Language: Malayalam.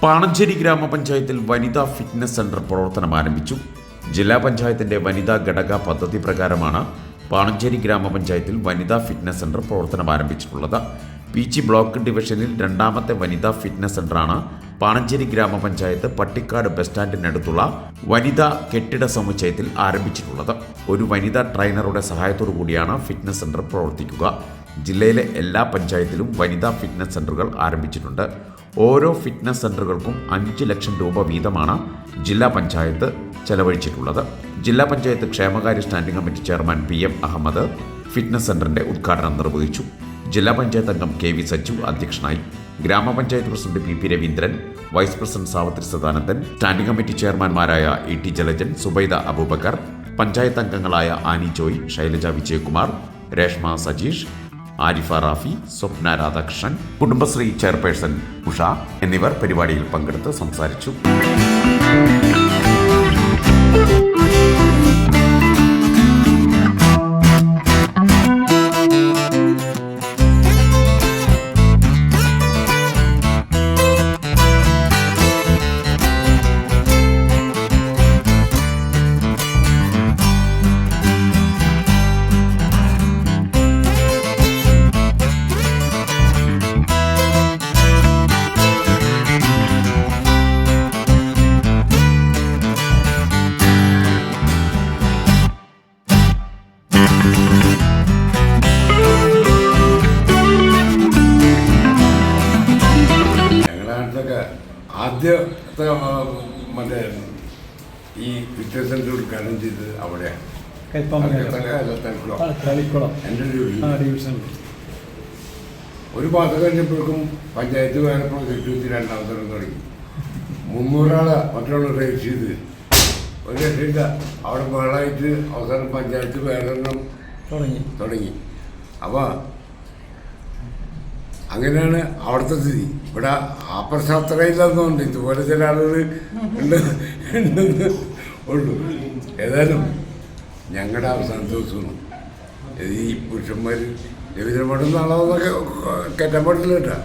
പാണഞ്ചേരി ഗ്രാമപഞ്ചായത്തിൽ വനിതാ ഫിറ്റ്നസ് സെന്റർ പ്രവർത്തനം ആരംഭിച്ചു. ജില്ലാ പഞ്ചായത്തിന്റെ വനിതാ ഘടക പദ്ധതി പ്രകാരമാണ് പാണഞ്ചേരി ഗ്രാമപഞ്ചായത്തിൽ വനിതാ ഫിറ്റ്നസ് സെന്റർ പ്രവർത്തനം ആരംഭിച്ചിട്ടുള്ളത്. പീച്ചി ബ്ലോക്ക് ഡിവിഷനിൽ രണ്ടാമത്തെ വനിതാ ഫിറ്റ്നസ് സെന്ററാണ് പാണഞ്ചേരി ഗ്രാമപഞ്ചായത്ത് പട്ടിക്കാട് ബസ് സ്റ്റാൻഡിനടുത്തുള്ള വനിതാ കെട്ടിട സമുച്ചയത്തിൽ ആരംഭിച്ചിട്ടുള്ളത്. ഒരു വനിതാ ട്രെയിനറുടെ സഹായത്തോടു കൂടിയാണ് ഫിറ്റ്നസ് സെന്റർ പ്രവർത്തിക്കുക. ജില്ലയിലെ എല്ലാ പഞ്ചായത്തിലും വനിതാ ഫിറ്റ്നസ് സെന്ററുകൾ ആരംഭിച്ചിട്ടുണ്ട്. ഓരോ ഫിറ്റ്നസ് സെന്ററുകൾക്കും 5 ലക്ഷം രൂപ വീതമാണ് ജില്ലാ പഞ്ചായത്ത് ചെലവഴിച്ചിട്ടുള്ളത്. ജില്ലാ പഞ്ചായത്ത് ക്ഷേമകാര്യ standing committee chairman PM Ahmed fitness സെന്ററിന്റെ ഉദ്ഘാടനം നിർവഹിച്ചു. ജില്ലാ പഞ്ചായത്ത് അംഗം KV സച്ചു അധ്യക്ഷനായി. ഗ്രാമപഞ്ചായത്ത് president PP Raveendran, vice president Savithri Sadanandan, standing committee ചെയർമാൻമാരായ ET ജലജൻ, സുബൈദ അബൂബക്കർ, പഞ്ചായത്ത് അംഗങ്ങളായ Annie Joy, Shailaja Vijayakumar, Reshma Sajeesh, Arifa Rafi, Swapna Radhakrishnan, Kudumbashree chairperson Usha എന്നിവർ പരിപാടിയിൽ പങ്കെടുത്ത് സംസാരിച്ചു. ആദ്യത്തെ മറ്റേ ഈ ഫിറ്റ്നസ് സെന്റർ ഉദ്ഘാടനം ചെയ്തത് അവിടെയാണ്. എൻ്റെ ഒരു പാത്രം കഴിഞ്ഞപ്പോഴേക്കും പഞ്ചായത്ത് വേറെ പ്രോജക്റ്റ് വെച്ച് രണ്ടാമത്തെ തുടങ്ങി. 300 ആളെ മറ്റുള്ള രജിസ്റ്റർ ചെയ്ത് ഒരു രക്ഷയില്ല. അവിടെ മേളായിട്ട് അവസാനം പഞ്ചായത്ത് വേറെ തുടങ്ങി. അപ്പോൾ അങ്ങനെയാണ് അവിടുത്തെ സ്ഥിതി. ഇവിടെ ആ പ്രശ്നം അത്രയില്ലെന്നുണ്ട്. ഇതുപോലെ ചില ആളുകൾ ഉണ്ടെന്ന് ഉള്ളൂ. ഏതായാലും ഞങ്ങളുടെ അവസാന ദിവസമാണ് ഈ പുരുഷന്മാർ രവീന്ദ്രമഠം നാളെ കയറ്റാൻ പാടില്ല കേട്ടോ.